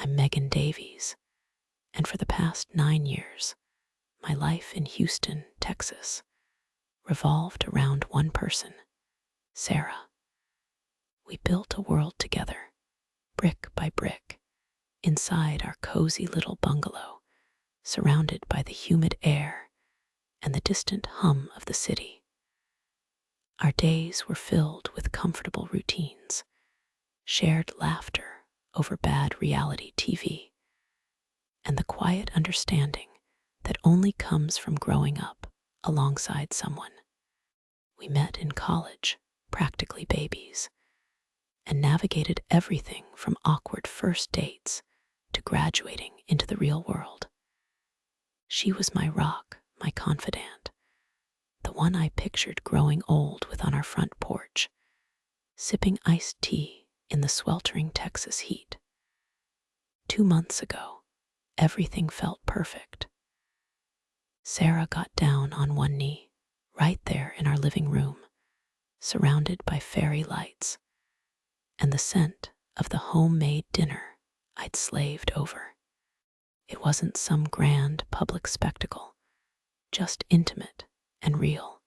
I'm Davies, and for the past 9 years, my life in Houston, Texas, revolved around one person, Sarah. We built a world together, brick by brick, inside our cozy little bungalow, surrounded by the humid air and the distant hum of the city. Our days were filled with comfortable routines, shared laughter over bad reality TV, and the quiet understanding that only comes from growing up alongside someone. We met in college, practically babies, and navigated everything from awkward first dates to graduating into the real world. She was my rock, my confidant, the one I pictured growing old with on our front porch, sipping iced tea in the sweltering Texas heat. 2 months ago, everything felt perfect. Sarah got down on one knee, right there in our living room, surrounded by fairy lights, and the scent of the homemade dinner I'd slaved over. It wasn't some grand public spectacle, just intimate and real,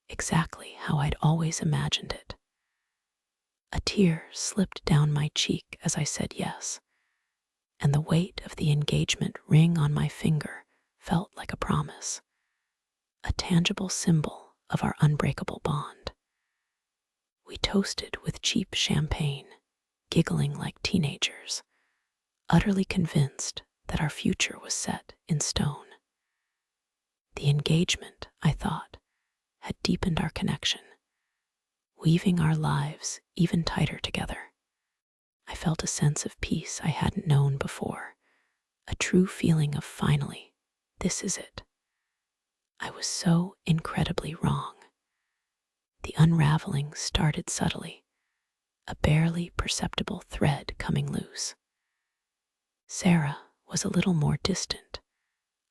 exactly how I'd always imagined it. A tear slipped down my cheek as I said yes, and the weight of the engagement ring on my finger felt like a promise, a tangible symbol of our unbreakable bond. We toasted with cheap champagne, giggling like teenagers, utterly convinced that our future was set in stone. The engagement, I thought, had deepened our connection, weaving our lives even tighter together. I felt a sense of peace I hadn't known before, a true feeling of finally, this is it. I was so incredibly wrong. The unraveling started subtly, a barely perceptible thread coming loose. Sarah was a little more distant,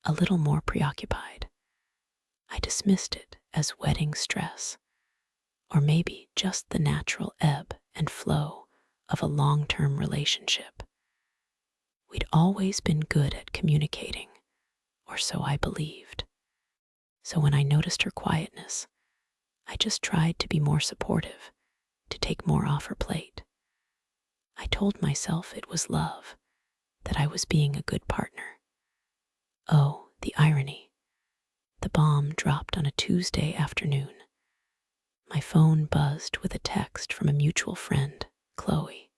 a little more preoccupied. I dismissed it as wedding stress, or maybe just the natural ebb and flow of a long-term relationship. We'd always been good at communicating, or so I believed. So when I noticed her quietness, I just tried to be more supportive, to take more off her plate. I told myself it was love, that I was being a good partner. Oh, the irony. The bomb dropped on a Tuesday afternoon. My phone buzzed with a text from a mutual friend, Chloe.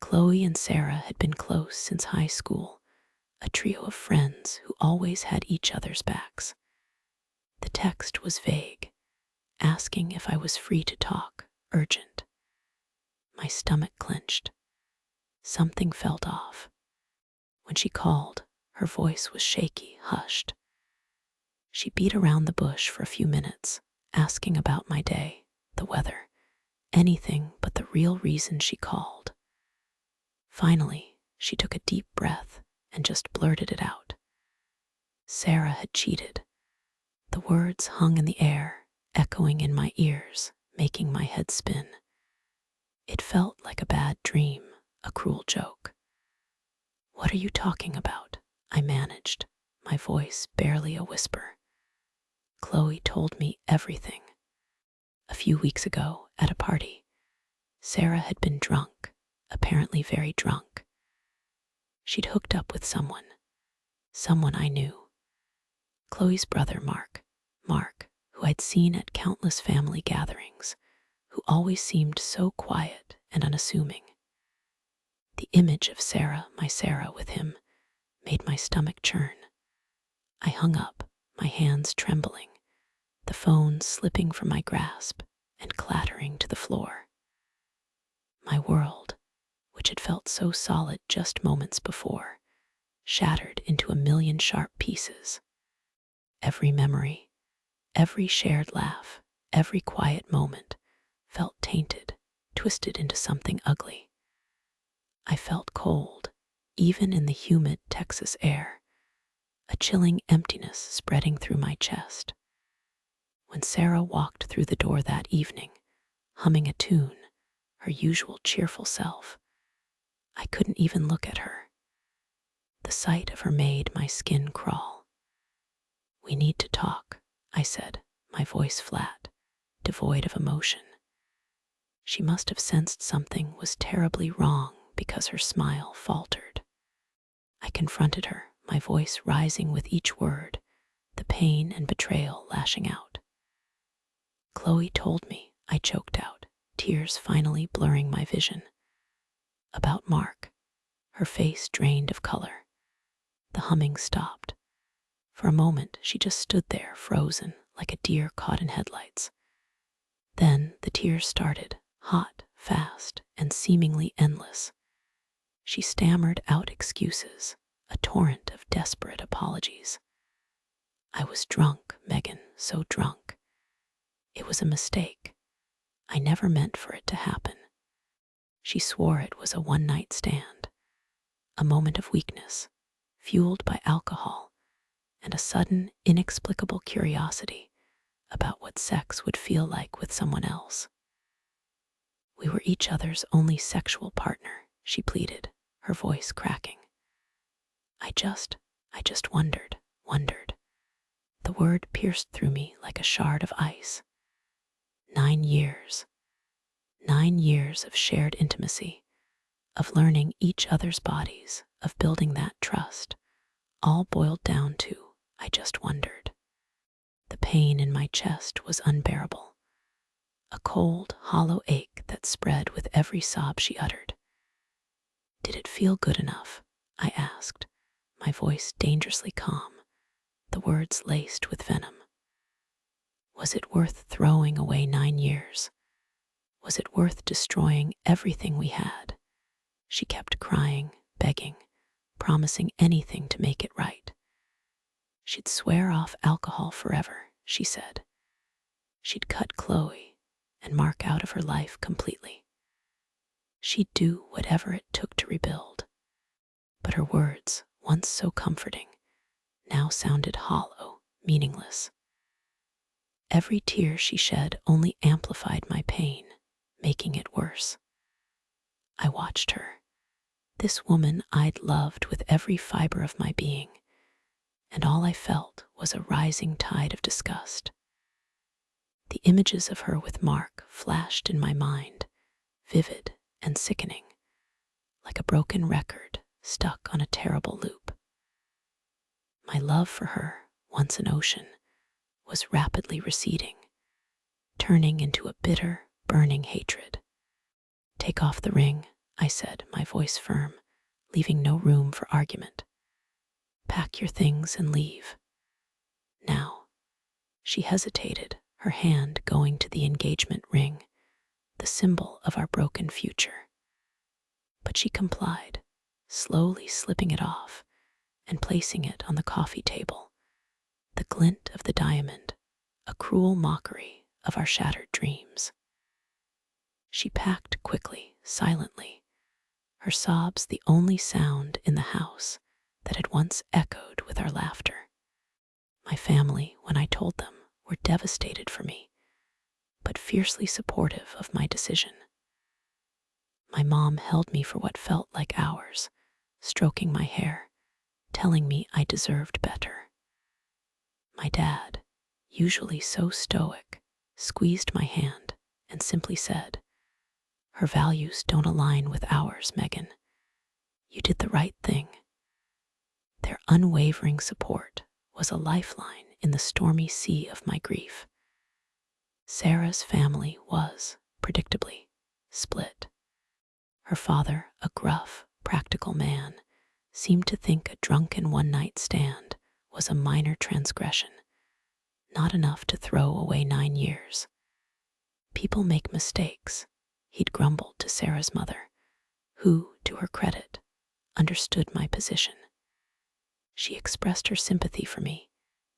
Chloe and Sarah had been close since high school, a trio of friends who always had each other's backs. The text was vague, asking if I was free to talk, urgent. My stomach clenched. Something felt off. When she called, her voice was shaky, hushed. She beat around the bush for a few minutes, asking about my day, the weather, anything but the real reason she called. Finally, she took a deep breath and just blurted it out. Sarah had cheated. The words hung in the air, echoing in my ears, making my head spin. It felt like a bad dream, a cruel joke. What are you talking about? I managed, my voice barely a whisper. Chloe told me everything. A few weeks ago, at a party, Sarah had been drunk, apparently very drunk. She'd hooked up with someone I knew. Chloe's brother, Mark, who I'd seen at countless family gatherings, who always seemed so quiet and unassuming. The image of Sarah, my Sarah, with him made my stomach churn. I hung up, my hands trembling, the phone slipping from my grasp and clattering to the floor. My world, which had felt so solid just moments before, shattered into a million sharp pieces. Every memory, every shared laugh, every quiet moment felt tainted, twisted into something ugly. I felt cold, even in the humid Texas air, a chilling emptiness spreading through my chest. When Sarah walked through the door that evening, humming a tune, her usual cheerful self, I couldn't even look at her. The sight of her made my skin crawl. "We need to talk," I said, my voice flat, devoid of emotion. She must have sensed something was terribly wrong because her smile faltered. I confronted her, my voice rising with each word, the pain and betrayal lashing out. "Chloe told me," I choked out, tears finally blurring my vision. "About Mark." Her face drained of color. The humming stopped. For a moment, she just stood there, frozen, like a deer caught in headlights. Then the tears started, hot, fast, and seemingly endless. She stammered out excuses, a torrent of desperate apologies. "I was drunk, Megan, so drunk. It was a mistake. I never meant for it to happen." She swore it was a one-night stand, a moment of weakness, fueled by alcohol and a sudden, inexplicable curiosity about what sex would feel like with someone else. "We were each other's only sexual partner," she pleaded, her voice cracking. I just wondered. The word pierced through me like a shard of ice. 9 years. 9 years of shared intimacy, of learning each other's bodies, of building that trust, all boiled down to, I just wondered. The pain in my chest was unbearable, a cold, hollow ache that spread with every sob she uttered. "Did it feel good enough?" I asked, my voice dangerously calm, the words laced with venom. Was it worth throwing away 9 years? Was it worth destroying everything we had? She kept crying, begging, promising anything to make it right. She'd swear off alcohol forever, she said. She'd cut Chloe and Mark out of her life completely. She'd do whatever it took to rebuild. But her words, once so comforting, now sounded hollow, meaningless. Every tear she shed only amplified my pain, making it worse. I watched her, this woman I'd loved with every fiber of my being, and all I felt was a rising tide of disgust. The images of her with Mark flashed in my mind, vivid and sickening, like a broken record stuck on a terrible loop. My love for her, once an ocean, was rapidly receding, turning into a bitter, burning hatred. "Take off the ring," I said, my voice firm, leaving no room for argument. "Pack your things and leave. Now." She hesitated, her hand going to the engagement ring, the symbol of our broken future. But she complied, slowly slipping it off and placing it on the coffee table, the glint of the diamond, a cruel mockery of our shattered dreams. She packed quickly, silently, her sobs the only sound in the house that had once echoed with our laughter. My family, when I told them, were devastated for me, but fiercely supportive of my decision. My mom held me for what felt like hours, stroking my hair, telling me I deserved better. My dad, usually so stoic, squeezed my hand and simply said, "Her values don't align with ours, Megan. You did the right thing." Their unwavering support was a lifeline in the stormy sea of my grief. Sarah's family was, predictably, split. Her father, a gruff, practical man, seemed to think a drunken one-night stand was a minor transgression, not enough to throw away 9 years. "People make mistakes," he'd grumbled to Sarah's mother, who, to her credit, understood my position. She expressed her sympathy for me,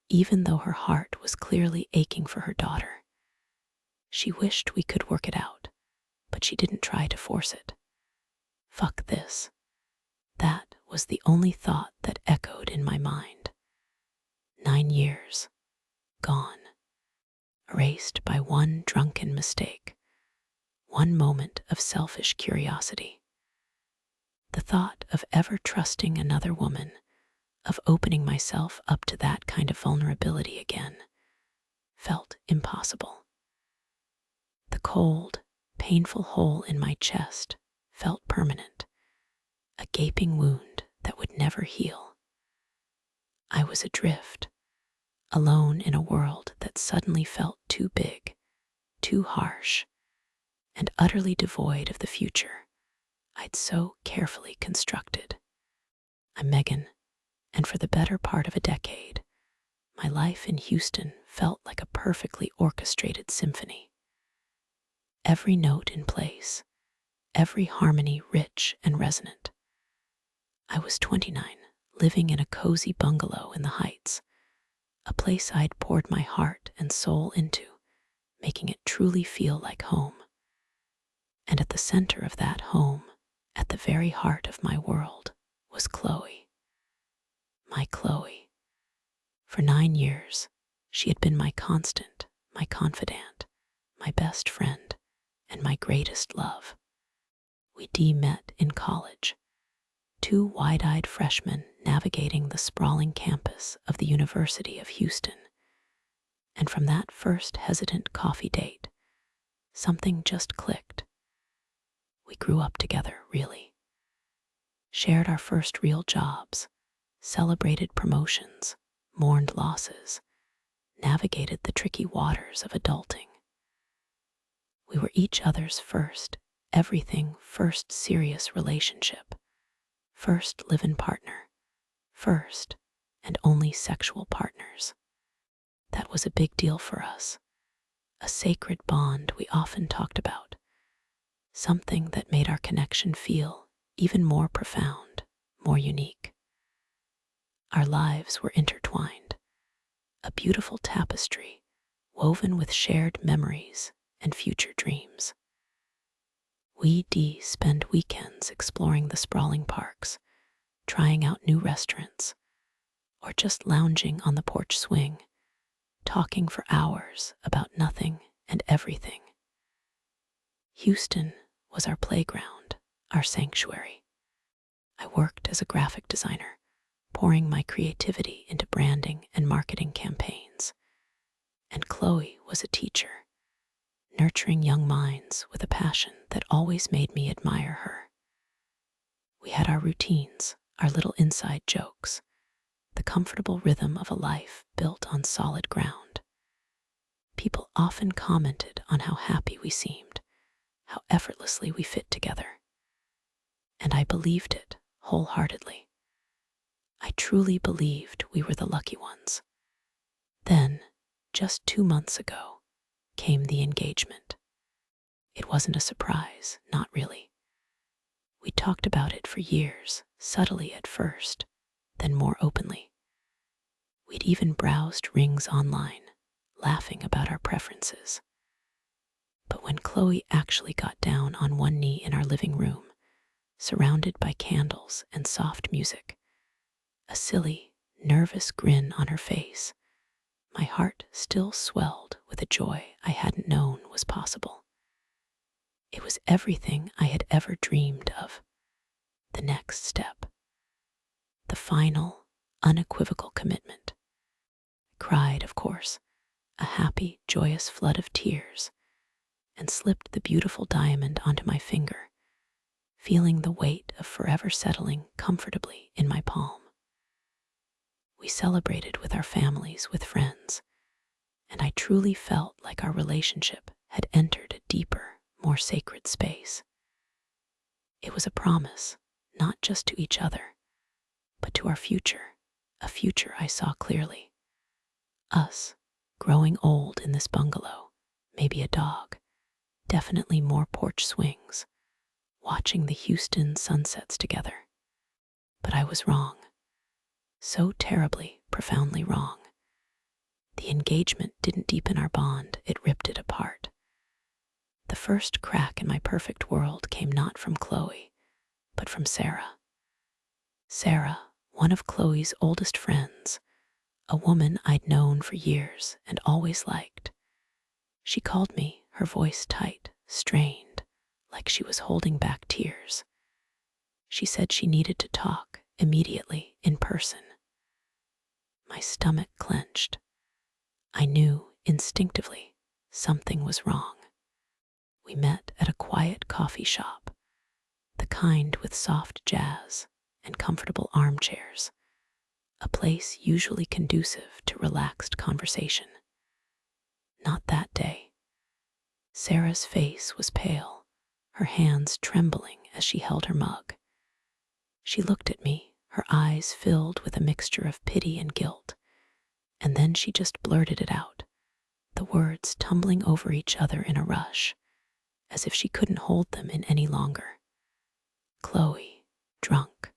even though her heart was clearly aching for her daughter. She wished we could work it out, but she didn't try to force it. Fuck this. That was the only thought that echoed in my mind. 9 years, gone, erased by one drunken mistake, one moment of selfish curiosity. The thought of ever trusting another woman, of opening myself up to that kind of vulnerability again, felt impossible. The cold, painful hole in my chest felt permanent, a gaping wound that would never heal. I was adrift, alone in a world that suddenly felt too big, too harsh, and utterly devoid of the future I'd so carefully constructed. I'm Megan, and for the better part of a decade, my life in Houston felt like a perfectly orchestrated symphony. Every note in place, every harmony rich and resonant. I was 29, living in a cozy bungalow in the Heights, a place I'd poured my heart and soul into, making it truly feel like home. And at the center of that home, at the very heart of my world, was Chloe. My Chloe. For 9 years, she had been my constant, my confidant, my best friend, and my greatest love. We met in college, two wide-eyed freshmen navigating the sprawling campus of the University of Houston. And from that first hesitant coffee date, something just clicked. We grew up together, really. Shared our first real jobs, celebrated promotions, mourned losses, navigated the tricky waters of adulting. We were each other's first, everything first serious relationship, first live-in partner, first and only sexual partners. That was a big deal for us, a sacred bond we often talked about, something that made our connection feel even more profound, more unique. Our lives were intertwined, a beautiful tapestry woven with shared memories and future dreams. We'd spend weekends exploring the sprawling parks, trying out new restaurants, or just lounging on the porch swing, talking for hours about nothing and everything. Houston was our playground, our sanctuary. I worked as a graphic designer, pouring my creativity into branding and marketing campaigns. And Chloe was a teacher, nurturing young minds with a passion that always made me admire her. We had our routines, our little inside jokes, the comfortable rhythm of a life built on solid ground. People often commented on how happy we seemed, how effortlessly we fit together. And I believed it wholeheartedly. I truly believed we were the lucky ones. Then, just 2 months ago, came the engagement. It wasn't a surprise, not really. We talked about it for years, subtly at first, then more openly. We'd even browsed rings online, laughing about our preferences. But when Chloe actually got down on one knee in our living room, surrounded by candles and soft music, a silly, nervous grin on her face, my heart still swelled with a joy I hadn't known was possible. It was everything I had ever dreamed of. The next step. The final, unequivocal commitment. I cried, of course, a happy, joyous flood of tears, and slipped the beautiful diamond onto my finger, feeling the weight of forever settling comfortably in my palm. We celebrated with our families, with friends, and I truly felt like our relationship had entered a deeper, more sacred space. It was a promise, not just to each other, but to our future, a future I saw clearly. Us, growing old in this bungalow, maybe a dog, definitely more porch swings, watching the Houston sunsets together. But I was wrong. So terribly, profoundly wrong. The engagement didn't deepen our bond, it ripped it apart. The first crack in my perfect world came not from Chloe, but from Sarah. Sarah, one of Chloe's oldest friends, a woman I'd known for years and always liked. She called me, her voice tight, strained, like she was holding back tears. She said she needed to talk immediately in person. My stomach clenched. I knew instinctively something was wrong. We met at a quiet coffee shop, the kind with soft jazz and comfortable armchairs, a place usually conducive to relaxed conversation. Not that day. Sarah's face was pale, her hands trembling as she held her mug. She looked at me, her eyes filled with a mixture of pity and guilt, and then she just blurted it out, the words tumbling over each other in a rush, as if she couldn't hold them in any longer. Chloe, drunk,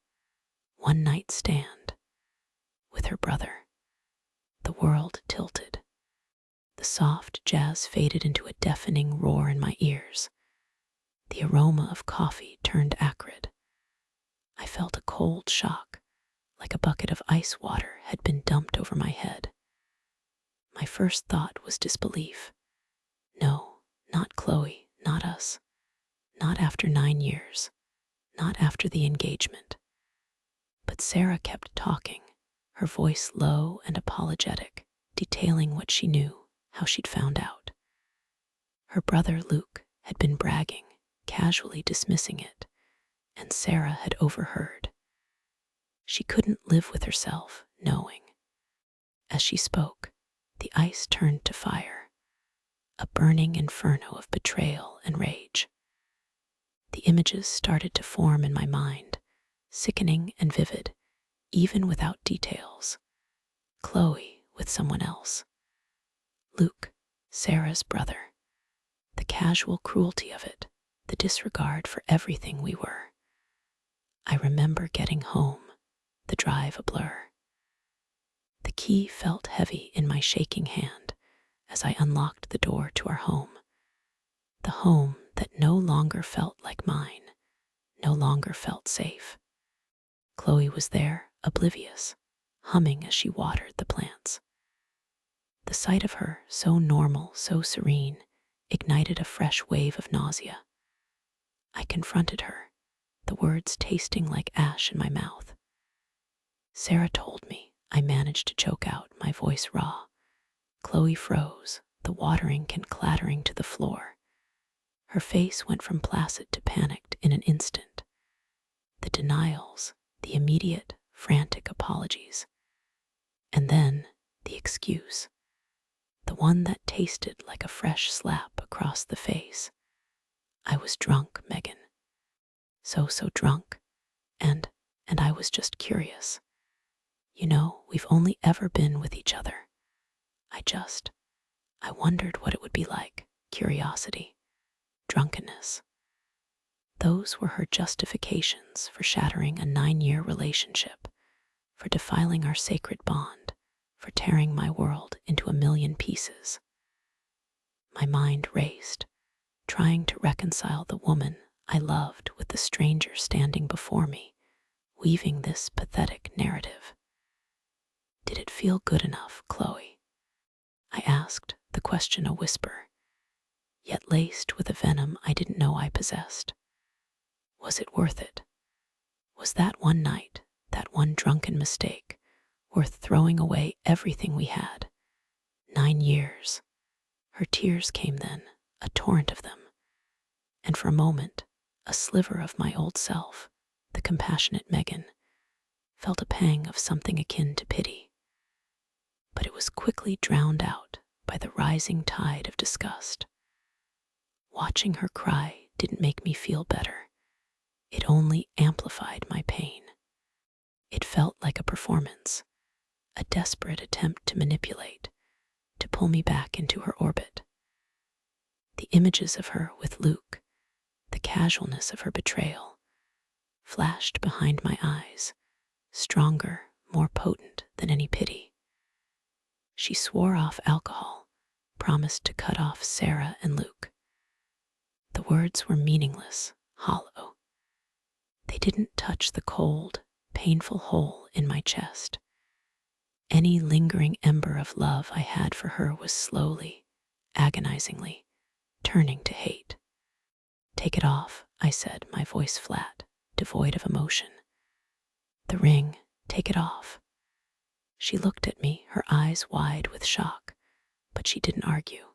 one night stand, with her brother. The world tilted. The soft jazz faded into a deafening roar in my ears. The aroma of coffee turned acrid. I felt a cold shock, like a bucket of ice water had been dumped over my head. My first thought was disbelief. No, not Chloe, not us. Not after 9 years. Not after the engagement. But Sarah kept talking, her voice low and apologetic, detailing what she knew, how she'd found out. Her brother Luke had been bragging, casually dismissing it, and Sarah had overheard. She couldn't live with herself, knowing. As she spoke, the ice turned to fire, a burning inferno of betrayal and rage. The images started to form in my mind, sickening and vivid, even without details. Chloe with someone else. Luke, Sarah's brother. The casual cruelty of it, the disregard for everything we were. I remember getting home, the drive a blur. The key felt heavy in my shaking hand as I unlocked the door to our home. The home that no longer felt like mine, no longer felt safe. Chloe was there, oblivious, humming as she watered the plants. The sight of her, so normal, so serene, ignited a fresh wave of nausea. I confronted her, the words tasting like ash in my mouth. Sarah told me. I managed to choke out, my voice raw. Chloe froze, the watering can clattering to the floor. Her face went from placid to panicked in an instant. The denials, the immediate, frantic apologies. And then the excuse. The one that tasted like a fresh slap across the face. I was drunk, Megan. So drunk. And I was just curious. You know, we've only ever been with each other. I wondered what it would be like. Curiosity. Drunkenness. Those were her justifications for shattering a 9-year relationship, for defiling our sacred bond, for tearing my world into a million pieces. My mind raced, trying to reconcile the woman I loved with the stranger standing before me, weaving this pathetic narrative. Did it feel good enough, Chloe? I asked, the question a whisper, yet laced with a venom I didn't know I possessed. Was it worth it? Was that one night, that one drunken mistake, worth throwing away everything we had? 9 years. Her tears came then, a torrent of them. And for a moment, a sliver of my old self, the compassionate Megan, felt a pang of something akin to pity. But it was quickly drowned out by the rising tide of disgust. Watching her cry didn't make me feel better. It only amplified my pain. It felt like a performance, a desperate attempt to manipulate, to pull me back into her orbit. The images of her with Luke, the casualness of her betrayal, flashed behind my eyes, stronger, more potent than any pity. She swore off alcohol, promised to cut off Sarah and Luke. The words were meaningless, hollow. They didn't touch the cold, painful hole in my chest. Any lingering ember of love I had for her was slowly, agonizingly, turning to hate. Take it off, I said, my voice flat. devoid of emotion. "The ring, take it off." She looked at me, her eyes wide with shock, but she didn't argue.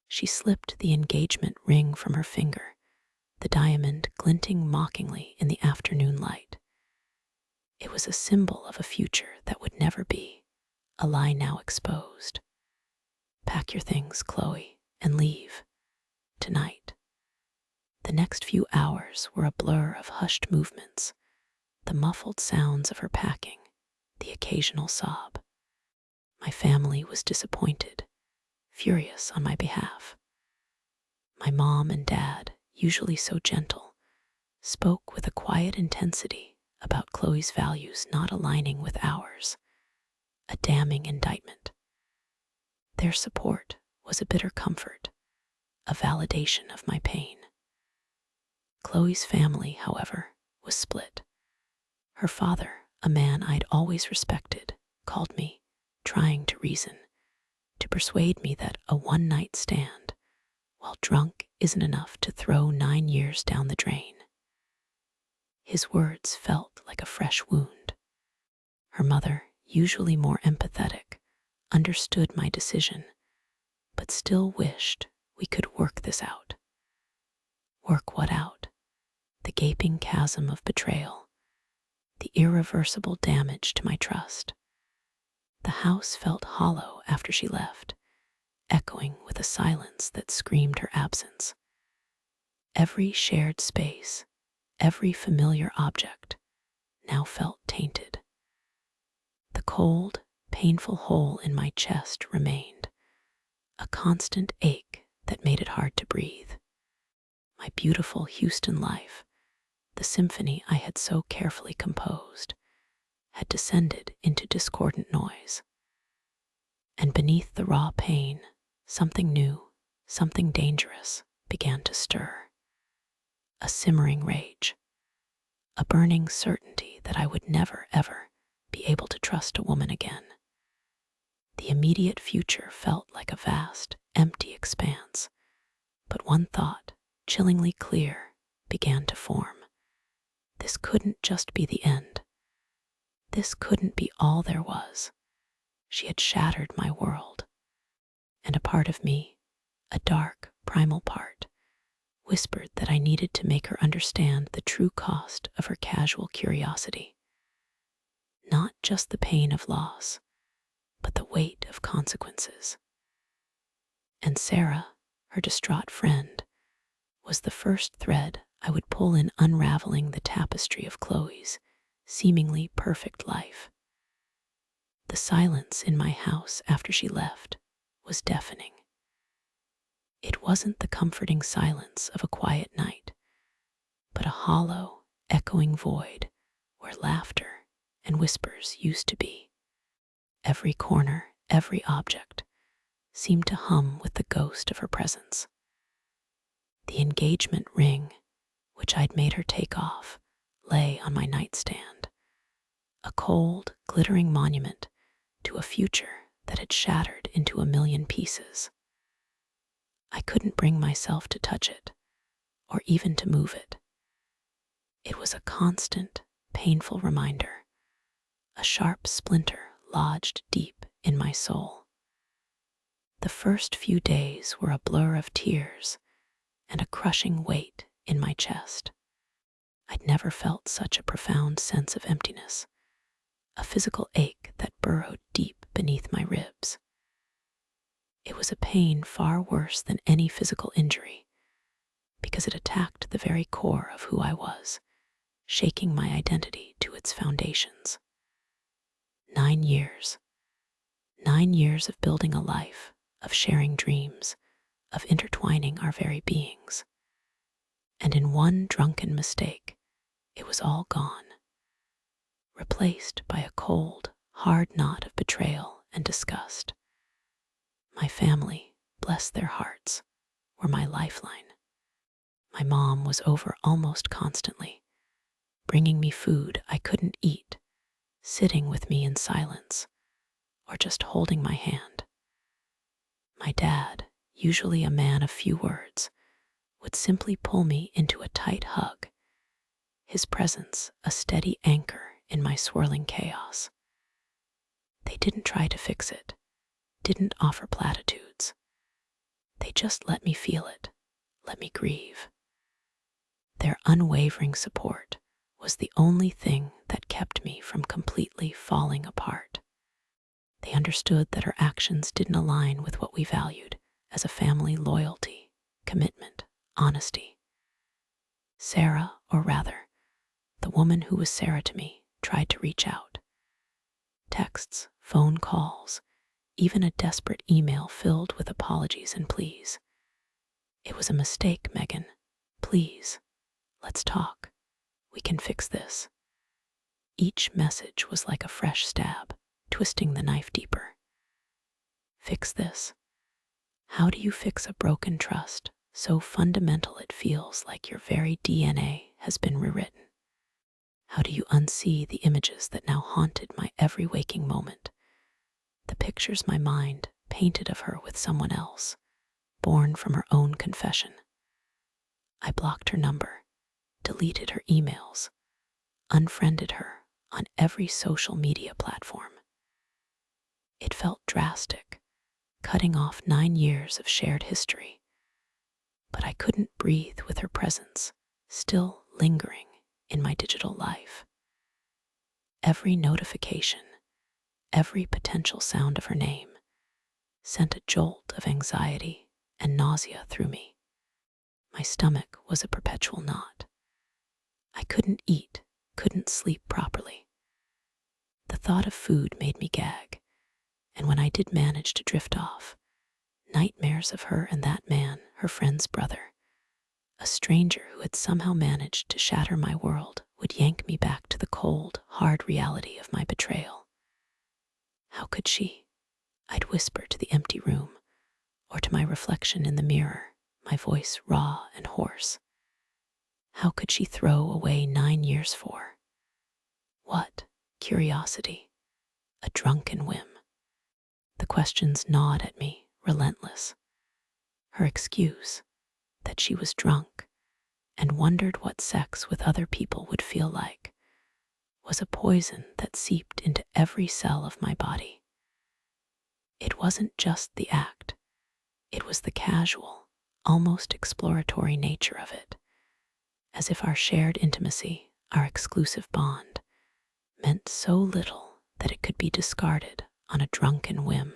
She slipped the engagement ring from her finger, the diamond glinting mockingly in the afternoon light. It was a symbol of a future that would never be, a lie now exposed. "Pack your things, Chloe, and leave. Tonight." The next few hours were a blur of hushed movements, the muffled sounds of her packing, the occasional sob. My family was disappointed, furious on my behalf. My mom and dad, usually so gentle, spoke with a quiet intensity about Chloe's values not aligning with ours, a damning indictment. Their support was a bitter comfort, a validation of my pain. Chloe's family, however, was split. Her father, a man I'd always respected, called me, trying to reason, to persuade me that a one-night stand, while drunk, isn't enough to throw 9 years down the drain. His words felt like a fresh wound. Her mother, usually more empathetic, understood my decision, but still wished we could work this out. Work what out? The gaping chasm of betrayal, the irreversible damage to my trust. The house felt hollow after she left, echoing with a silence that screamed her absence. Every shared space, every familiar object, now felt tainted. The cold, painful hole in my chest remained, a constant ache that made it hard to breathe. My beautiful Houston life, the symphony I had so carefully composed, had descended into discordant noise. And beneath the raw pain, something new, something dangerous began to stir. A simmering rage, a burning certainty that I would never, ever be able to trust a woman again. The immediate future felt like a vast, empty expanse, but one thought, chillingly clear, began to form. This couldn't just be the end. This couldn't be all there was. She had shattered my world. And a part of me, a dark, primal part, whispered that I needed to make her understand the true cost of her casual curiosity. Not just the pain of loss, but the weight of consequences. And Sarah, her distraught friend, was the first thread I would pull in unraveling the tapestry of Chloe's seemingly perfect life. The silence in my house after she left was deafening. It wasn't the comforting silence of a quiet night, but a hollow, echoing void where laughter and whispers used to be. Every corner, every object seemed to hum with the ghost of her presence. The engagement ring, which I'd made her take off, lay on my nightstand, a cold, glittering monument to a future that had shattered into a million pieces. I couldn't bring myself to touch it, or even to move it. It was a constant, painful reminder, a sharp splinter lodged deep in my soul. The first few days were a blur of tears and a crushing weight in my chest. I'd never felt such a profound sense of emptiness, a physical ache that burrowed deep beneath my ribs. It was a pain far worse than any physical injury, because it attacked the very core of who I was, shaking my identity to its foundations. 9 years. 9 years of building a life, of sharing dreams, of intertwining our very beings. And in one drunken mistake, it was all gone, replaced by a cold, hard knot of betrayal and disgust. My family, bless their hearts, were my lifeline. My mom was over almost constantly, bringing me food I couldn't eat, sitting with me in silence, or just holding my hand. My dad, usually a man of few words, would simply pull me into a tight hug, his presence a steady anchor in my swirling chaos. They didn't try to fix it, didn't offer platitudes. They just let me feel it, let me grieve. Their unwavering support was the only thing that kept me from completely falling apart. They understood that our actions didn't align with what we valued as a family: loyalty, commitment, honesty. Sarah, or rather, the woman who was Sarah to me, tried to reach out. Texts, phone calls, even a desperate email filled with apologies and pleas. "It was a mistake, Megan. Please, let's talk. We can fix this." Each message was like a fresh stab, twisting the knife deeper. Fix this. How do you fix a broken trust so fundamental it feels like your very DNA has been rewritten? How do you unsee the images that now haunted my every waking moment? The pictures my mind painted of her with someone else, born from her own confession. I blocked her number, deleted her emails, unfriended her on every social media platform. It felt drastic, cutting off 9 years of shared history. But I couldn't breathe with her presence still lingering in my digital life. Every notification, every potential sound of her name sent a jolt of anxiety and nausea through me. My stomach was a perpetual knot. I couldn't eat, couldn't sleep properly. The thought of food made me gag, and when I did manage to drift off, nightmares of her and that man, her friend's brother, a stranger who had somehow managed to shatter my world, would yank me back to the cold, hard reality of my betrayal. How could she? I'd whisper to the empty room, or to my reflection in the mirror, my voice raw and hoarse. How could she throw away 9 years for? What? Curiosity. A drunken whim. The questions gnawed at me, relentless. Her excuse, that she was drunk and wondered what sex with other people would feel like, was a poison that seeped into every cell of my body. It wasn't just the act, it was the casual, almost exploratory nature of it, as if our shared intimacy, our exclusive bond, meant so little that it could be discarded on a drunken whim.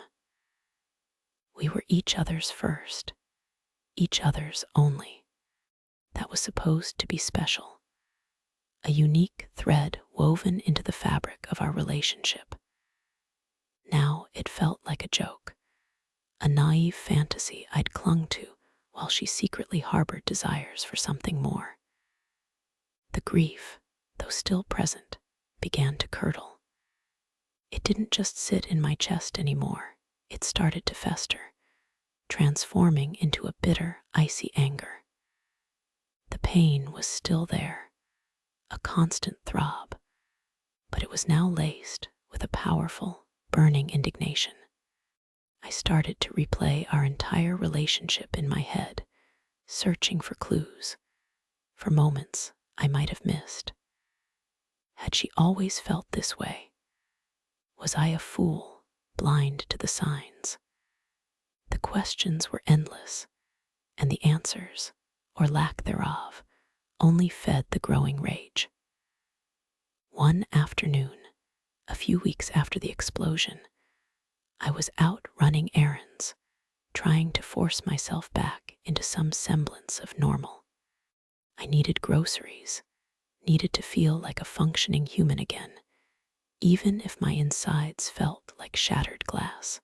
We were each other's first, each other's only. That was supposed to be special, a unique thread woven into the fabric of our relationship. Now it felt like a joke, a naive fantasy I'd clung to while she secretly harbored desires for something more. The grief, though still present, began to curdle. It didn't just sit in my chest anymore, it started to fester, transforming into a bitter, icy anger. The pain was still there, a constant throb, but it was now laced with a powerful, burning indignation. I started to replay our entire relationship in my head, searching for clues, for moments I might have missed. Had she always felt this way? Was I a fool, blind to the signs? The questions were endless, and the answers, or lack thereof, only fed the growing rage. One afternoon, a few weeks after the explosion, I was out running errands, trying to force myself back into some semblance of normal. I needed groceries, needed to feel like a functioning human again, even if my insides felt like shattered glass.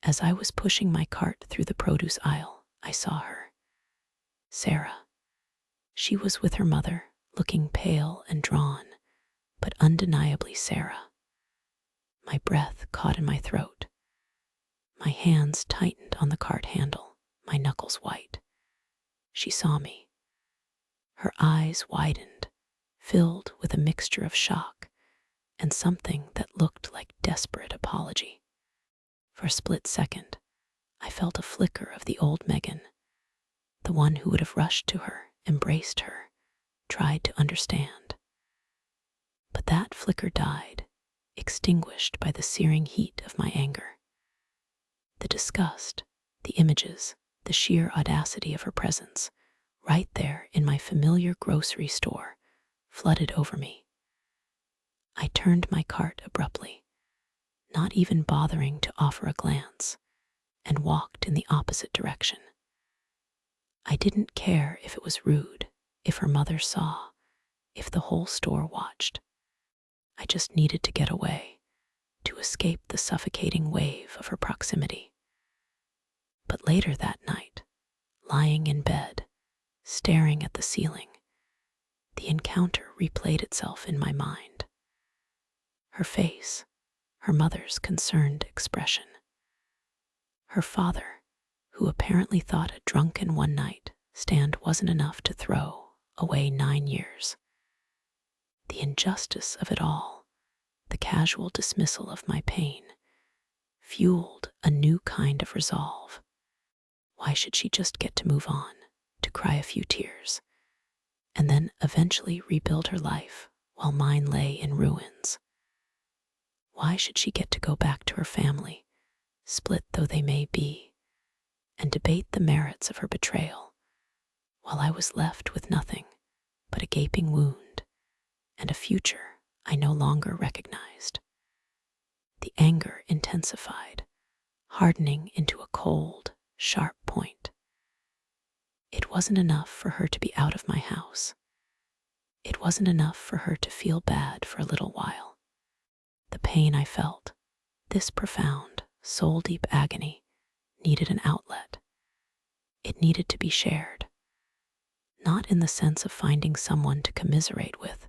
As I was pushing my cart through the produce aisle, I saw her. Sarah. She was with her mother, looking pale and drawn, but undeniably Sarah. My breath caught in my throat. My hands tightened on the cart handle, my knuckles white. She saw me. Her eyes widened, filled with a mixture of shock and something that looked like desperate apology. For a split second, I felt a flicker of the old Megan, the one who would have rushed to her, embraced her, tried to understand. But that flicker died, extinguished by the searing heat of my anger. The disgust, the images, the sheer audacity of her presence, right there in my familiar grocery store, flooded over me. I turned my cart abruptly, not even bothering to offer a glance, and walked in the opposite direction. I didn't care if it was rude, if her mother saw, if the whole store watched. I just needed to get away, to escape the suffocating wave of her proximity. But later that night, lying in bed, staring at the ceiling, the encounter replayed itself in my mind. Her face, her mother's concerned expression. Her father, who apparently thought a drunken one-night stand wasn't enough to throw away 9 years. The injustice of it all, the casual dismissal of my pain, fueled a new kind of resolve. Why should she just get to move on, to cry a few tears, and then eventually rebuild her life while mine lay in ruins? Why should she get to go back to her family, split though they may be, and debate the merits of her betrayal, while I was left with nothing but a gaping wound and a future I no longer recognized? The anger intensified, hardening into a cold, sharp point. It wasn't enough for her to be out of my house. It wasn't enough for her to feel bad for a little while. The pain I felt, this profound, soul-deep agony, needed an outlet. It needed to be shared. Not in the sense of finding someone to commiserate with,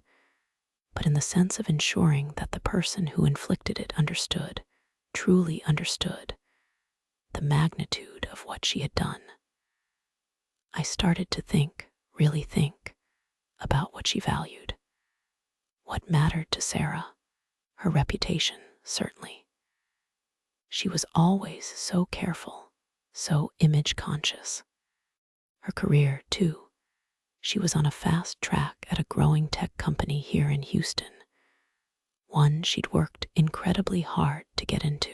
but in the sense of ensuring that the person who inflicted it understood, truly understood, the magnitude of what she had done. I started to think, really think, about what she valued. What mattered to Sarah? Her reputation, certainly. She was always so careful, so image conscious. Her career, too. She was on a fast track at a growing tech company here in Houston, one she'd worked incredibly hard to get into.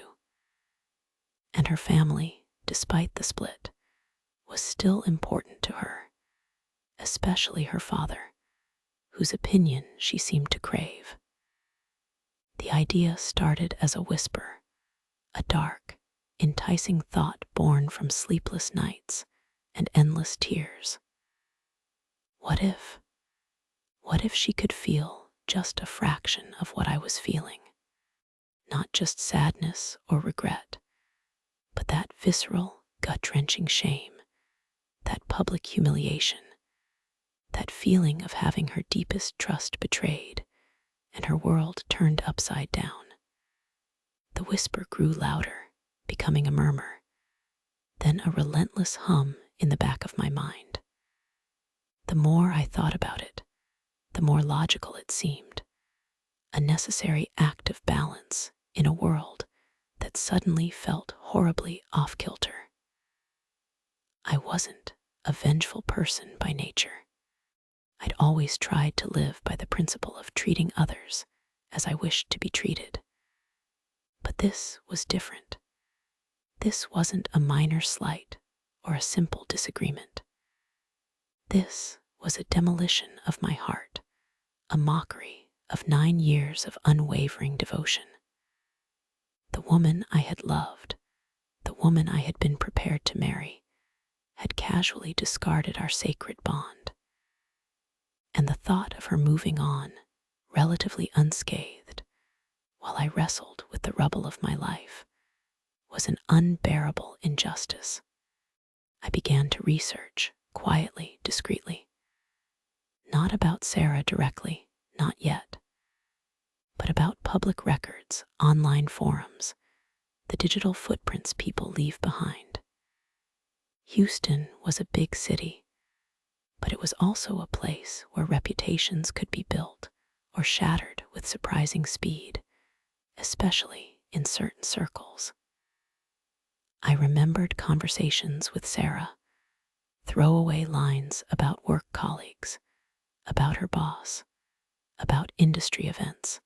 And her family, despite the split, was still important to her, especially her father, whose opinion she seemed to crave. The idea started as a whisper, a dark, enticing thought born from sleepless nights and endless tears. What if? What if she could feel just a fraction of what I was feeling? Not just sadness or regret, but that visceral, gut-wrenching shame, that public humiliation, that feeling of having her deepest trust betrayed and her world turned upside down. The whisper grew louder, becoming a murmur, then a relentless hum in the back of my mind. The more I thought about it, the more logical it seemed, a necessary act of balance in a world that suddenly felt horribly off-kilter. I wasn't a vengeful person by nature. I'd always tried to live by the principle of treating others as I wished to be treated. But this was different. This wasn't a minor slight or a simple disagreement. This was a demolition of my heart, a mockery of 9 years of unwavering devotion. The woman I had loved, the woman I had been prepared to marry, had casually discarded our sacred bond. And the thought of her moving on, relatively unscathed, while I wrestled with the rubble of my life, was an unbearable injustice. I began to research, quietly, discreetly. Not about Sarah directly, not yet, but about public records, online forums, the digital footprints people leave behind. Houston was a big city, but it was also a place where reputations could be built or shattered with surprising speed, especially in certain circles. I remembered conversations with Sarah, throwaway lines about work colleagues, about her boss, about industry events,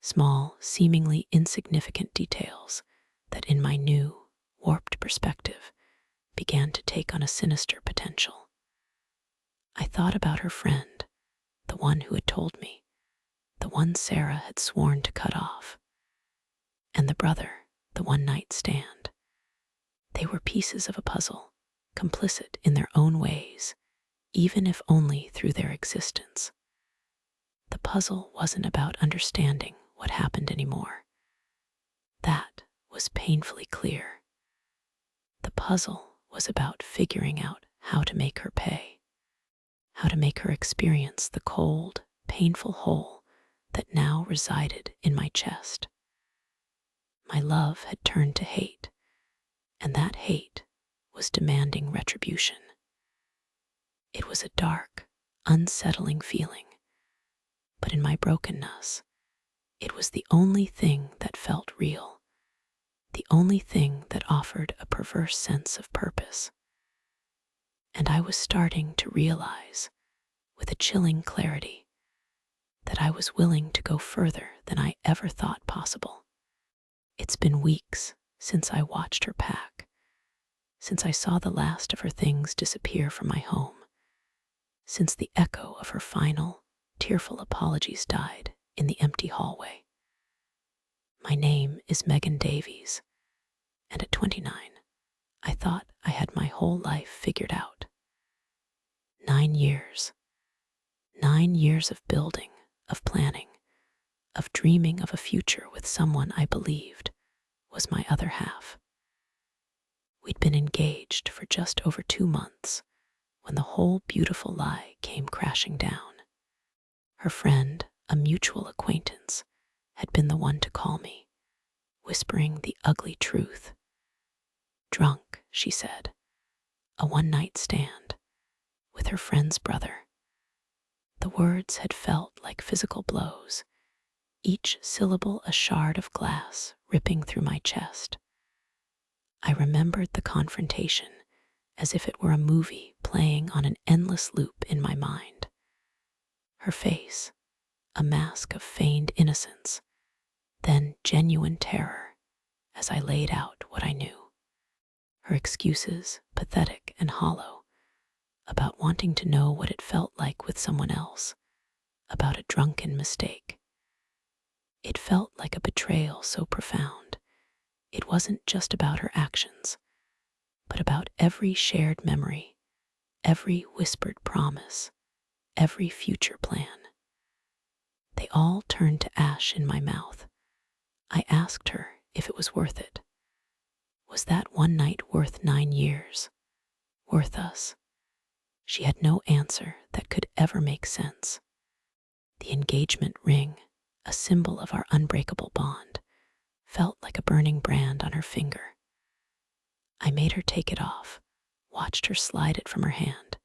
small, seemingly insignificant details that in my new, warped perspective began to take on a sinister potential. I thought about her friend, the one who had told me, the one Sarah had sworn to cut off, and the brother, the one-night stand. They were pieces of a puzzle, complicit in their own ways, even if only through their existence. The puzzle wasn't about understanding what happened anymore. That was painfully clear. The puzzle was about figuring out how to make her pay, how to make her experience the cold, painful hole that now resided in my chest. My love had turned to hate, and that hate was demanding retribution. It was a dark, unsettling feeling, but in my brokenness, it was the only thing that felt real, the only thing that offered a perverse sense of purpose. And I was starting to realize, with a chilling clarity, that I was willing to go further than I ever thought possible. It's been weeks since I watched her pack, since I saw the last of her things disappear from my home, since the echo of her final, tearful apologies died in the empty hallway. My name is Megan Davies, and at 29, I thought I had my whole life figured out. 9 years. 9 years of building, of planning, of dreaming of a future with someone I believed was my other half. We'd been engaged for just over 2 months when the whole beautiful lie came crashing down. Her friend, a mutual acquaintance, had been the one to call me, whispering the ugly truth. Drunk, she said, a one-night stand with her friend's brother. The words had felt like physical blows, each syllable a shard of glass ripping through my chest. I remembered the confrontation as if it were a movie playing on an endless loop in my mind. Her face, a mask of feigned innocence, then genuine terror as I laid out what I knew. Her excuses, pathetic and hollow, about wanting to know what it felt like with someone else, about a drunken mistake. It felt like a betrayal so profound. It wasn't just about her actions, but about every shared memory, every whispered promise, every future plan. They all turned to ash in my mouth. I asked her if it was worth it. Was that one night worth 9 years? Worth us? She had no answer that could ever make sense. The engagement ring, a symbol of our unbreakable bond, felt like a burning brand on her finger. I made her take it off, watched her slide it from her hand,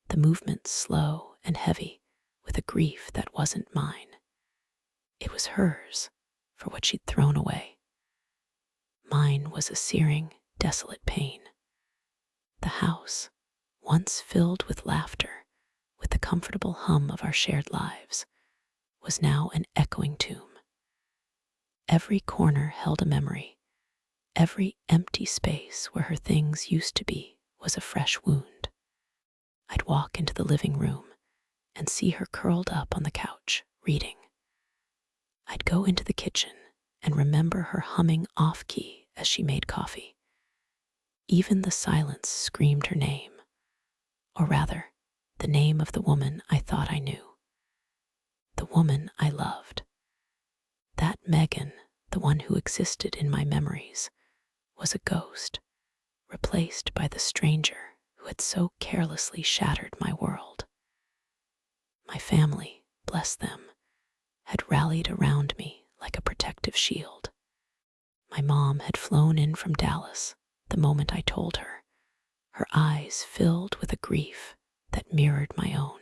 the movement slow and heavy with a grief that wasn't mine. It was hers for what she'd thrown away. Mine was a searing, desolate pain. The house, once filled with laughter, with the comfortable hum of our shared lives, was now an echoing tomb. Every corner held a memory. Every empty space where her things used to be was a fresh wound. I'd walk into the living room and see her curled up on the couch, reading. I'd go into the kitchen and remember her humming off-key as she made coffee. Even the silence screamed her name, or rather, the name of the woman I thought I knew. The woman I loved. That Megan, the one who existed in my memories, was a ghost, replaced by the stranger who had so carelessly shattered my world. My family, bless them, had rallied around me like a protective shield. My mom had flown in from Dallas the moment I told her, her eyes filled with a grief that mirrored my own.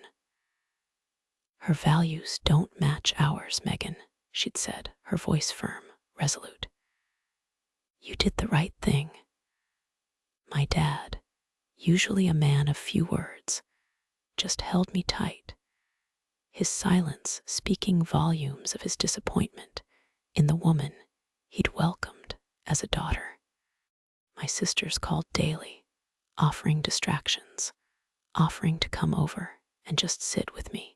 Her values don't match ours, Megan, she'd said, her voice firm, resolute. You did the right thing. My dad, usually a man of few words, just held me tight, his silence speaking volumes of his disappointment in the woman he'd welcomed as a daughter. My sisters called daily, offering distractions, offering to come over and just sit with me.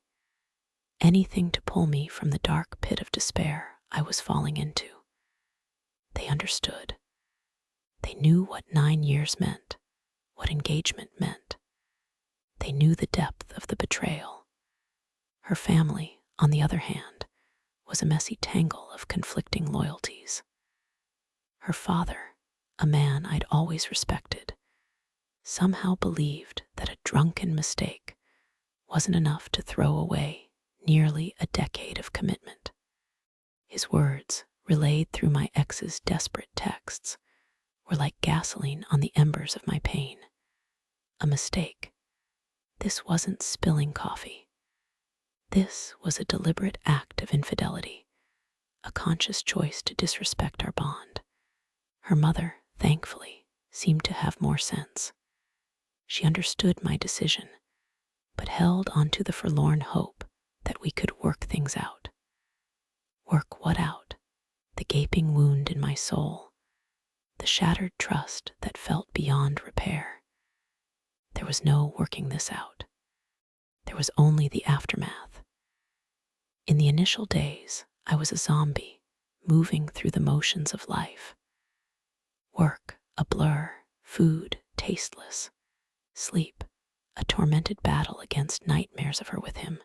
Anything to pull me from the dark pit of despair I was falling into. They understood. They knew what 9 years meant, what engagement meant. They knew the depth of the betrayal. Her family, on the other hand, was a messy tangle of conflicting loyalties. Her father, a man I'd always respected, somehow believed that a drunken mistake wasn't enough to throw away nearly a decade of commitment. His words, relayed through my ex's desperate texts, were like gasoline on the embers of my pain. A mistake. This wasn't spilling coffee. This was a deliberate act of infidelity, a conscious choice to disrespect our bond. Her mother, thankfully, seemed to have more sense. She understood my decision, but held onto the forlorn hope that we could work things out. Work what out? The gaping wound in my soul, the shattered trust that felt beyond repair. There was no working this out. There was only the aftermath. In the initial days, I was a zombie, moving through the motions of life. Work, a blur, food, tasteless, sleep, a tormented battle against nightmares of her with him,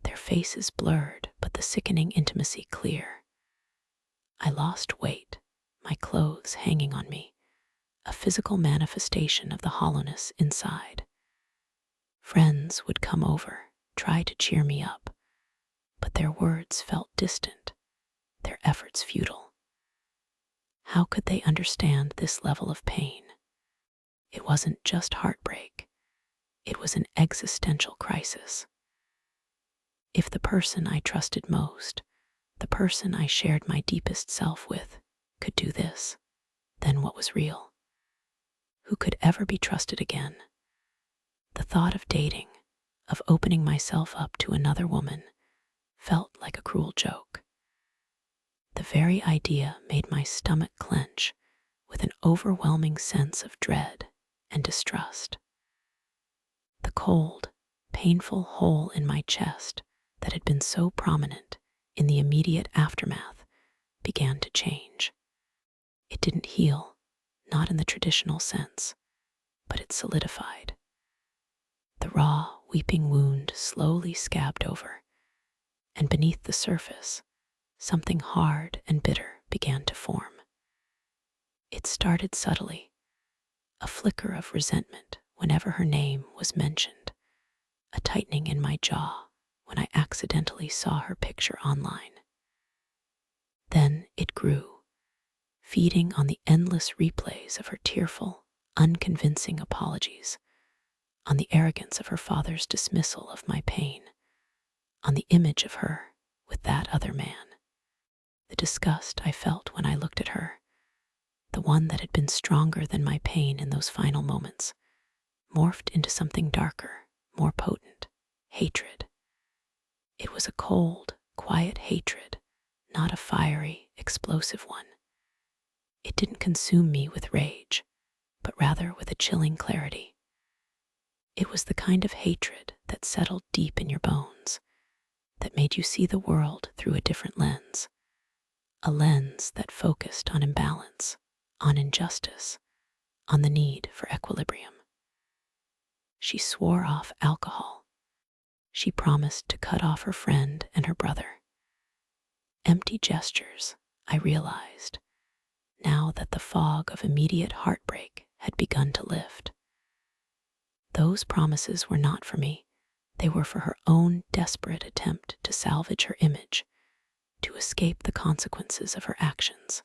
their faces blurred but the sickening intimacy clear. I lost weight, my clothes hanging on me, a physical manifestation of the hollowness inside. Friends would come over, try to cheer me up, but their words felt distant, their efforts futile. How could they understand this level of pain? It wasn't just heartbreak, it was an existential crisis. If the person I trusted most, the person I shared my deepest self with, could do this, then what was real? Who could ever be trusted again? The thought of dating, of opening myself up to another woman, felt like a cruel joke. The very idea made my stomach clench with an overwhelming sense of dread and distrust. The cold, painful hole in my chest that had been so prominent in the immediate aftermath began to change. It didn't heal, not in the traditional sense, but it solidified. The raw, weeping wound slowly scabbed over, and beneath the surface, something hard and bitter began to form. It started subtly, a flicker of resentment whenever her name was mentioned, a tightening in my jaw when I accidentally saw her picture online. Then it grew, feeding on the endless replays of her tearful, unconvincing apologies, on the arrogance of her father's dismissal of my pain, on the image of her with that other man. The disgust I felt when I looked at her, the one that had been stronger than my pain in those final moments, morphed into something darker, more potent, hatred. It was a cold, quiet hatred, not a fiery, explosive one. It didn't consume me with rage, but rather with a chilling clarity. It was the kind of hatred that settled deep in your bones, that made you see the world through a different lens, a lens that focused on imbalance, on injustice, on the need for equilibrium. She swore off alcohol. She promised to cut off her friend and her brother. Empty gestures, I realized, now that the fog of immediate heartbreak had begun to lift. Those promises were not for me. They were for her own desperate attempt to salvage her image, to escape the consequences of her actions.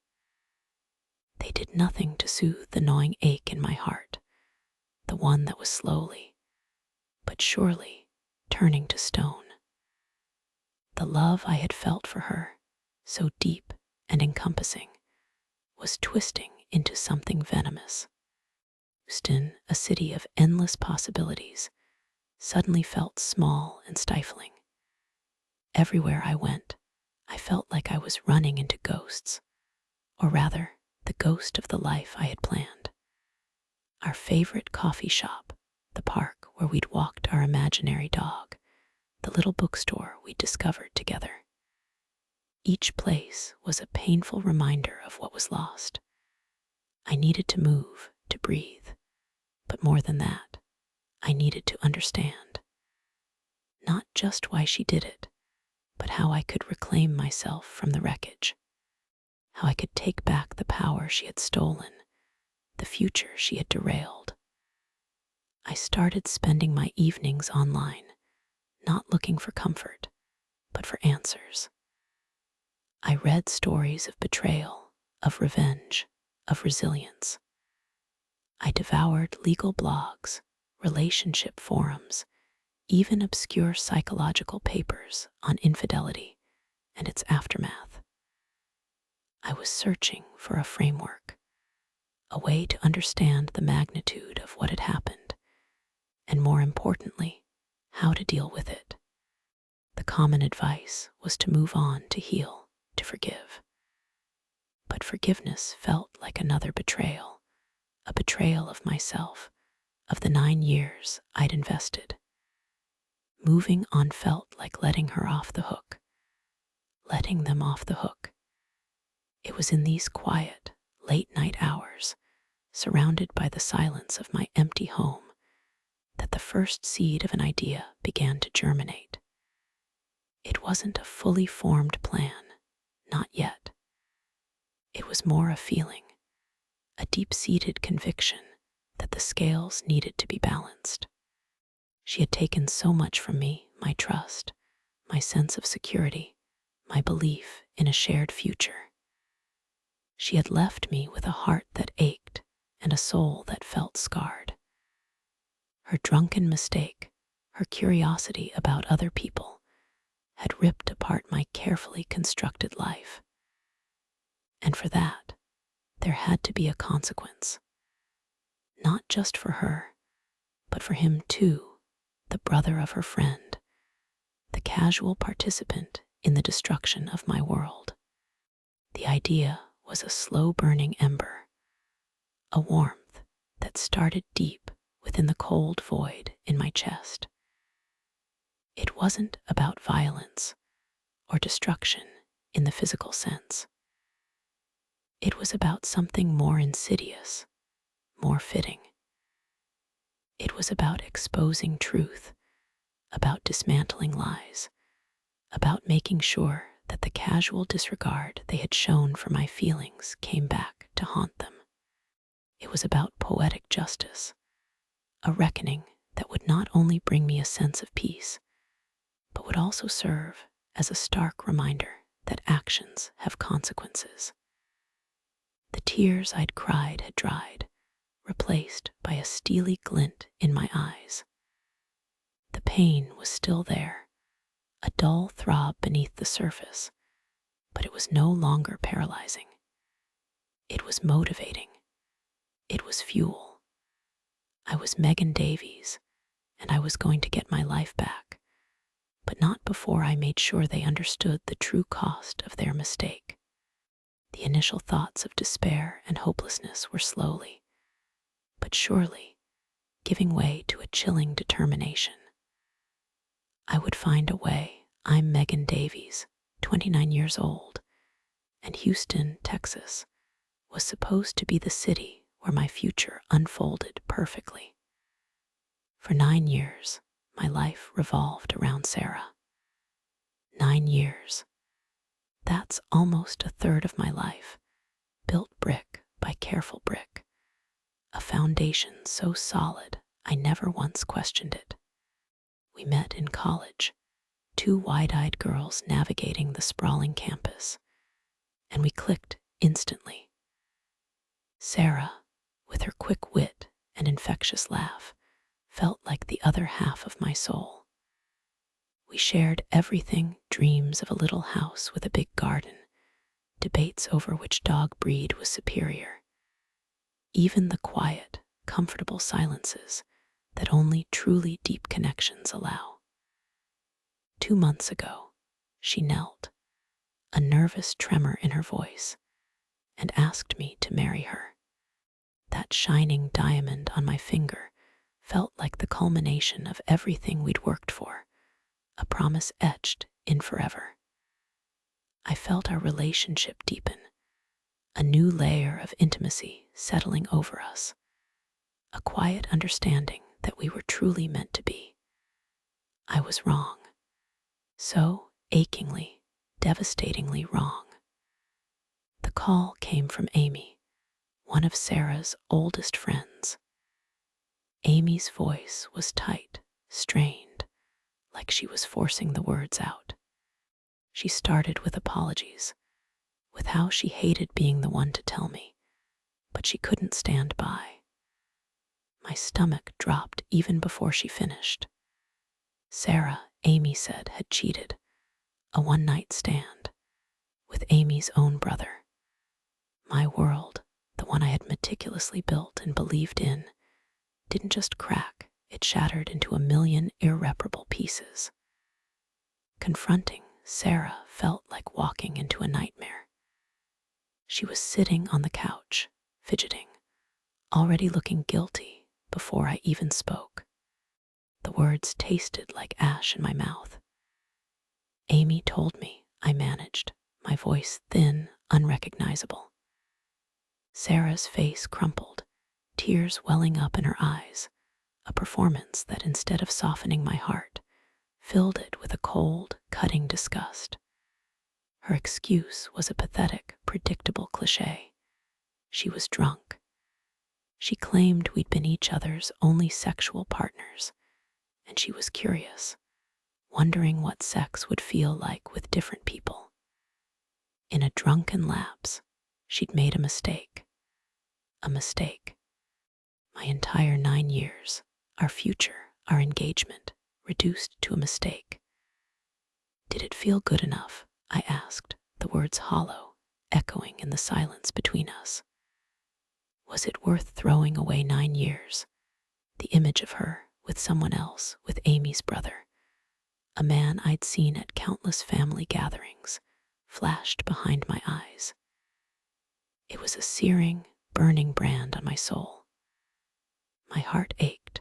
They did nothing to soothe the gnawing ache in my heart, the one that was slowly, but surely, turning to stone. The love I had felt for her, so deep and encompassing, was twisting into something venomous. Houston, a city of endless possibilities, suddenly felt small and stifling. Everywhere I went, I felt like I was running into ghosts, or rather, the ghost of the life I had planned. Our favorite coffee shop, the park where we'd walked our imaginary dog, the little bookstore we'd discovered together. Each place was a painful reminder of what was lost. I needed to move, to breathe, but more than that, I needed to understand. Not just why she did it, but how I could reclaim myself from the wreckage, how I could take back the power she had stolen, the future she had derailed. I started spending my evenings online, not looking for comfort, but for answers. I read stories of betrayal, of revenge, of resilience. I devoured legal blogs, relationship forums, even obscure psychological papers on infidelity and its aftermath. I was searching for a framework, a way to understand the magnitude of what had happened, and more importantly, how to deal with it. The common advice was to move on, to heal, to forgive. But forgiveness felt like another betrayal, a betrayal of myself, of the 9 years I'd invested. Moving on felt like letting her off the hook, letting them off the hook. It was in these quiet, late-night hours, surrounded by the silence of my empty home, that the first seed of an idea began to germinate. It wasn't a fully formed plan, not yet. It was more a feeling, a deep-seated conviction that the scales needed to be balanced. She had taken so much from me, my trust, my sense of security, my belief in a shared future. She had left me with a heart that ached and a soul that felt scarred. Her drunken mistake, her curiosity about other people, had ripped apart my carefully constructed life. And for that, there had to be a consequence. Not just for her, but for him too, the brother of her friend, the casual participant in the destruction of my world. The idea was a slow-burning ember, a warmth that started deep within the cold void in my chest. It wasn't about violence or destruction in the physical sense. It was about something more insidious, more fitting. It was about exposing truth, about dismantling lies, about making sure that the casual disregard they had shown for my feelings came back to haunt them. It was about poetic justice, a reckoning that would not only bring me a sense of peace, but would also serve as a stark reminder that actions have consequences. The tears I'd cried had dried, replaced by a steely glint in my eyes. The pain was still there, a dull throb beneath the surface, but it was no longer paralyzing. It was motivating. It was fuel. I was Megan Davies, and I was going to get my life back, but not before I made sure they understood the true cost of their mistake. The initial thoughts of despair and hopelessness were slowly, but surely, giving way to a chilling determination. I would find a way. I'm Megan Davies, 29 years old, and Houston, Texas, was supposed to be the city where my future unfolded perfectly. For 9 years, my life revolved around Sarah. 9 years. That's almost a third of my life, built brick by careful brick, a foundation so solid I never once questioned it. We met in college, 2 wide-eyed girls navigating the sprawling campus, and we clicked instantly. Sarah, with her quick wit and infectious laugh, felt like the other half of my soul. We shared everything: dreams of a little house with a big garden, debates over which dog breed was superior, even the quiet, comfortable silences that only truly deep connections allow. 2 months ago, she knelt, a nervous tremor in her voice, and asked me to marry her. That shining diamond on my finger felt like the culmination of everything we'd worked for, a promise etched in forever. I felt our relationship deepen, a new layer of intimacy settling over us, a quiet understanding that we were truly meant to be. I was wrong, so achingly, devastatingly wrong. The call came from Amy, one of Sarah's oldest friends. Amy's voice was tight, strained, like she was forcing the words out. She started with apologies, with how she hated being the one to tell me, but she couldn't stand by. My stomach dropped even before she finished. Sarah, Amy said, had cheated, a one-night stand, with Amy's own brother. My world, the one I had meticulously built and believed in, didn't just crack, it shattered into a million irreparable pieces. Confronting Sarah felt like walking into a nightmare. She was sitting on the couch, fidgeting, already looking guilty before I even spoke. The words tasted like ash in my mouth. Amy told me, I managed, my voice thin, unrecognizable. Sarah's face crumpled, tears welling up in her eyes, a performance that instead of softening my heart, filled it with a cold, cutting disgust. Her excuse was a pathetic, predictable cliché. She was drunk. She claimed we'd been each other's only sexual partners, and she was curious, wondering what sex would feel like with different people. In a drunken lapse, she'd made a mistake. A mistake. My entire 9 years, our future, our engagement, reduced to a mistake. Did it feel good enough? I asked, the words hollow, echoing in the silence between us. Was it worth throwing away 9 years? The image of her with someone else, with Amy's brother, a man I'd seen at countless family gatherings, flashed behind my eyes. It was a searing, burning brand on my soul. My heart ached,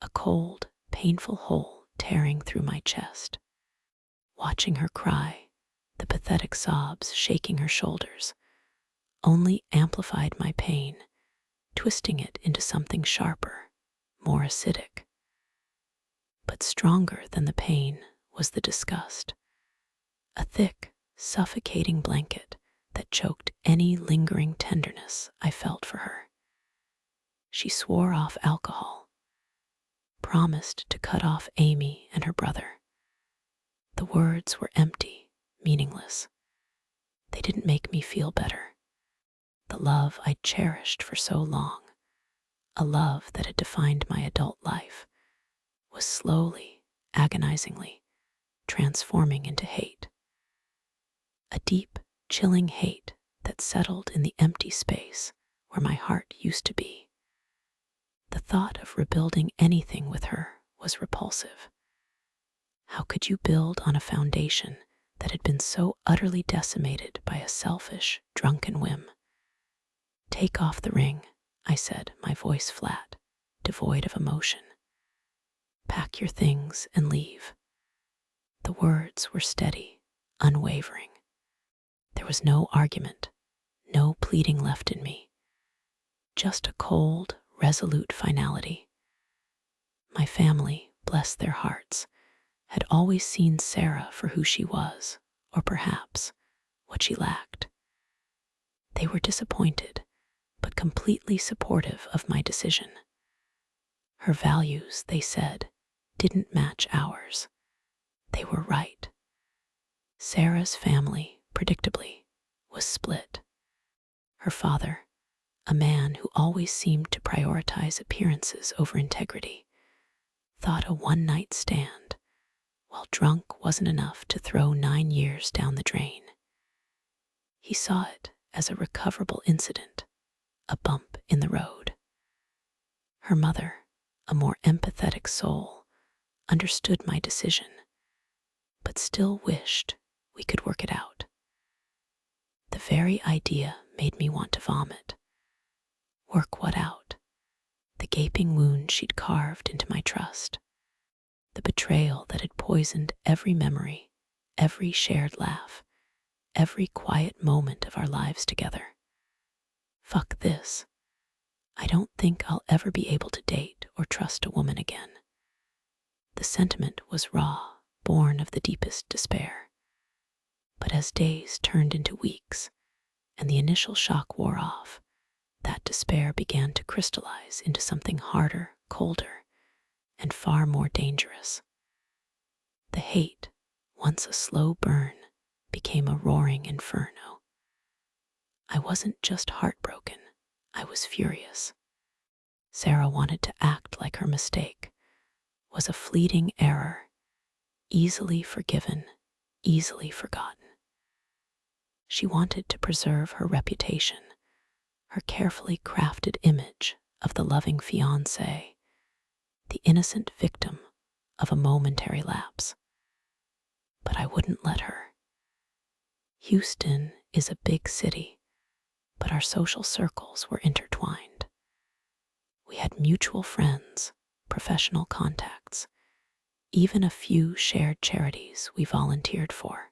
a cold, painful hole tearing through my chest. Watching her cry, the pathetic sobs shaking her shoulders, only amplified my pain, twisting it into something sharper, more acidic. But stronger than the pain was the disgust, a thick, suffocating blanket that choked any lingering tenderness I felt for her. She swore off alcohol, promised to cut off Amy and her brother. The words were empty, meaningless. They didn't make me feel better. The love I'd cherished for so long, a love that had defined my adult life, was slowly, agonizingly, transforming into hate. A deep, chilling hate that settled in the empty space where my heart used to be. The thought of rebuilding anything with her was repulsive. How could you build on a foundation that had been so utterly decimated by a selfish, drunken whim? Take off the ring, I said, my voice flat, devoid of emotion. Pack your things and leave. The words were steady, unwavering. There was no argument, no pleading left in me, just a cold, resolute finality. My family, bless their hearts, had always seen Sarah for who she was, or perhaps what she lacked. They were disappointed, but completely supportive of my decision. Her values, they said, didn't match ours. They were right. Sarah's family, predictably, was split. Her father, a man who always seemed to prioritize appearances over integrity, thought a one-night stand, while drunk, wasn't enough to throw 9 years down the drain. He saw it as a recoverable incident, a bump in the road. Her mother, a more empathetic soul, understood my decision, but still wished we could work it out. The very idea made me want to vomit. Work what out? The gaping wound she'd carved into my trust. The betrayal that had poisoned every memory, every shared laugh, every quiet moment of our lives together. Fuck this. I don't think I'll ever be able to date or trust a woman again. The sentiment was raw, born of the deepest despair. But as days turned into weeks and the initial shock wore off, that despair began to crystallize into something harder, colder, and far more dangerous. The hate, once a slow burn, became a roaring inferno. I wasn't just heartbroken, I was furious. Sarah wanted to act like her mistake was a fleeting error, easily forgiven, easily forgotten. She wanted to preserve her reputation, her carefully crafted image of the loving fiancée, the innocent victim of a momentary lapse. But I wouldn't let her. Houston is a big city, but our social circles were intertwined. We had mutual friends, professional contacts, even a few shared charities we volunteered for.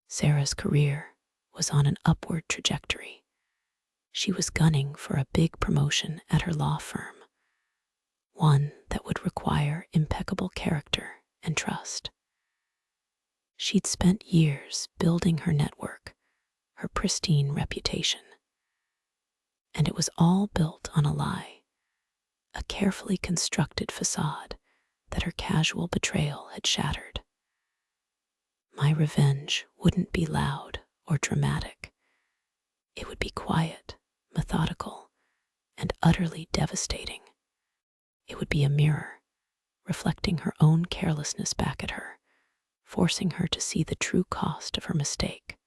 Sarah's career was on an upward trajectory. She was gunning for a big promotion at her law firm, one that would require impeccable character and trust. She'd spent years building her network, her pristine reputation. And it was all built on a lie, a carefully constructed facade that her casual betrayal had shattered. My revenge wouldn't be loud or dramatic. It would be quiet, methodical, and utterly devastating. It would be a mirror, reflecting her own carelessness back at her, forcing her to see the true cost of her mistake.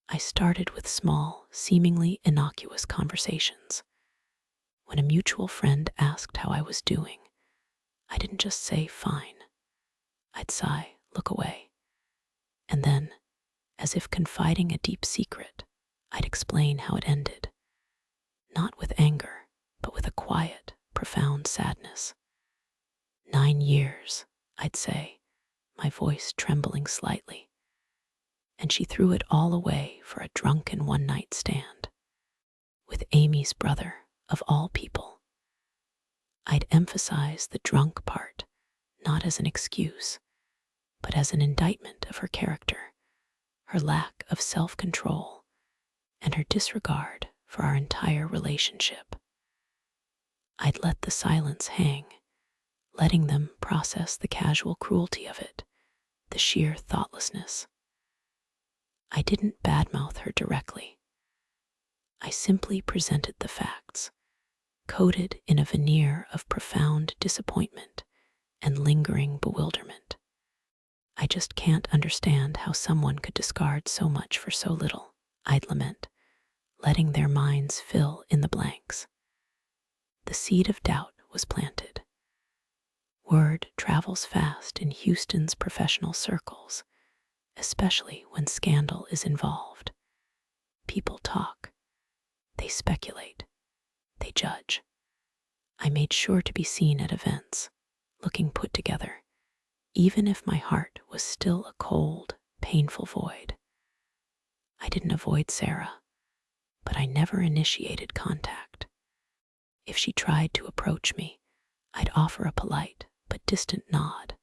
I started with small, seemingly innocuous conversations. When a mutual friend asked how I was doing, I didn't just say fine. I'd sigh, look away. And then, as if confiding a deep secret, I'd explain how it ended. Not with anger, but with a quiet, profound sadness. 9 years, I'd say, my voice trembling slightly. And she threw it all away for a drunken one-night stand. With Amy's brother, of all people. I'd emphasize the drunk part, not as an excuse, but as an indictment of her character, her lack of self-control, and her disregard for our entire relationship. I'd let the silence hang, letting them process the casual cruelty of it, the sheer thoughtlessness. I didn't badmouth her directly. I simply presented the facts, coated in a veneer of profound disappointment and lingering bewilderment. I just can't understand how someone could discard so much for so little, I'd lament, letting their minds fill in the blanks. The seed of doubt was planted. Word travels fast in Houston's professional circles, especially when scandal is involved. People talk. They speculate. They judge. I made sure to be seen at events, looking put together, even if my heart was still a cold, painful void. I didn't avoid Sarah, but I never initiated contact. If she tried to approach me, I'd offer a polite but distant nod,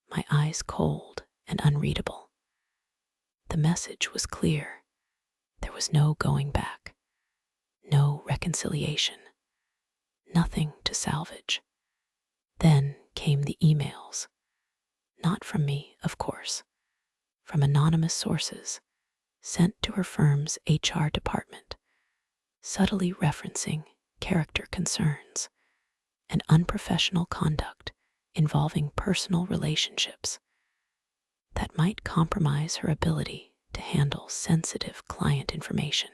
my eyes cold and unreadable. The message was clear. There was no going back, no reconciliation, nothing to salvage. Then came the emails. Not from me, of course, from anonymous sources, sent to her firm's HR department, subtly referencing character concerns and unprofessional conduct involving personal relationships that might compromise her ability to handle sensitive client information.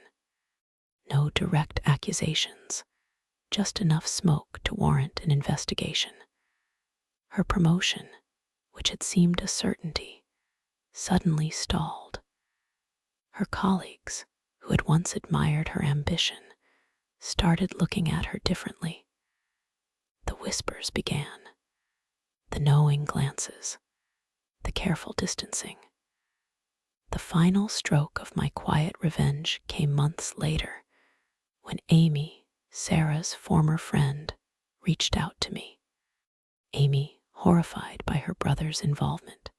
No direct accusations, just enough smoke to warrant an investigation. Her promotion, which had seemed a certainty, suddenly stalled. Her colleagues, who had once admired her ambition, started looking at her differently. The whispers began, the knowing glances, the careful distancing. The final stroke of my quiet revenge came months later when Amy, Sarah's former friend, reached out to me. Amy, horrified by her brother's involvement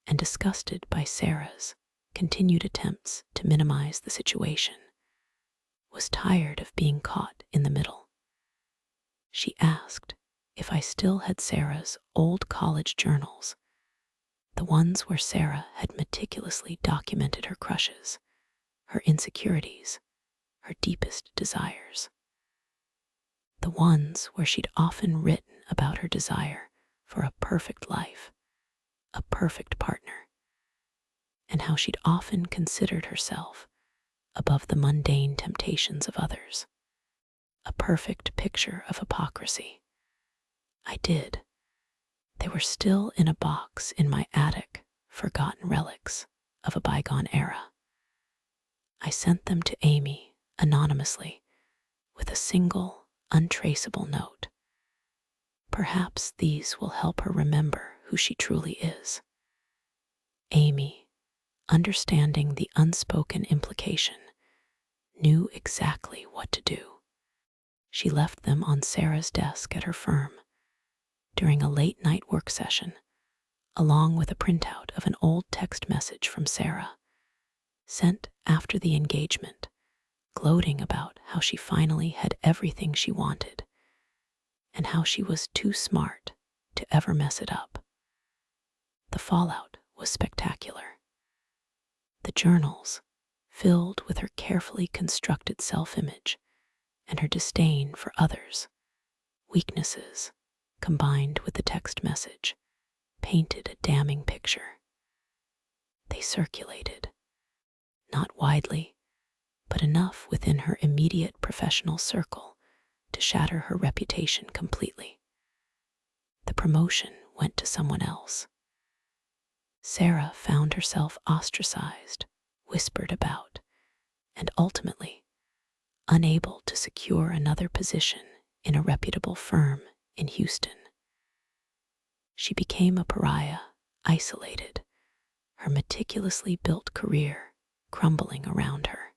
and disgusted by Sarah's continued attempts to minimize the situation, was tired of being caught in the middle. She asked if I still had Sarah's old college journals, the ones where Sarah had meticulously documented her crushes, her insecurities, her deepest desires. The ones where she'd often written about her desire for a perfect life, a perfect partner, and how she'd often considered herself above the mundane temptations of others. A perfect picture of hypocrisy. I did. They were still in a box in my attic, forgotten relics of a bygone era. I sent them to Amy anonymously with a single, untraceable note. Perhaps these will help her remember who she truly is. Amy, understanding the unspoken implication, knew exactly what to do. She left them on Sarah's desk at her firm during a late-night work session, along with a printout of an old text message from Sarah, sent after the engagement, gloating about how she finally had everything she wanted and how she was too smart to ever mess it up. The fallout was spectacular. The journals, filled with her carefully constructed self-image and her disdain for others, weaknesses combined with the text message, painted a damning picture. They circulated, not widely, but enough within her immediate professional circle to shatter her reputation completely. The promotion went to someone else. Sarah found herself ostracized, whispered about, and ultimately unable to secure another position in a reputable firm in Houston. She became a pariah, isolated, her meticulously built career crumbling around her.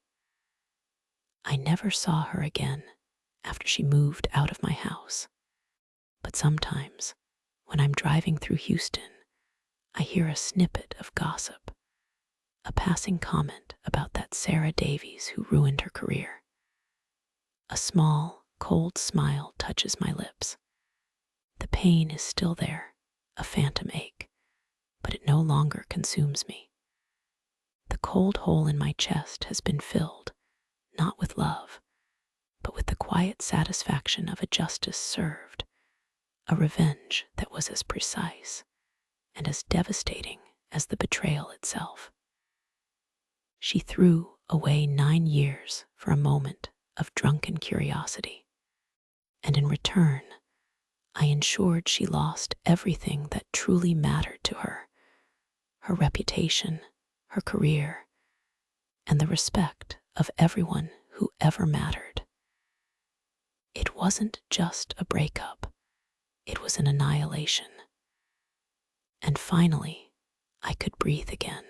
I never saw her again after she moved out of my house. But sometimes, when I'm driving through Houston, I hear a snippet of gossip, a passing comment about that Sarah Davies who ruined her career. A small, cold smile touches my lips. The pain is still there, a phantom ache, but it no longer consumes me. The cold hole in my chest has been filled, not with love, but with the quiet satisfaction of a justice served, a revenge that was as precise and as devastating as the betrayal itself. She threw away 9 years for a moment of drunken curiosity, and in return, I ensured she lost everything that truly mattered to her, her reputation, her career, and the respect of everyone who ever mattered. It wasn't just a breakup, it was an annihilation. And finally, I could breathe again.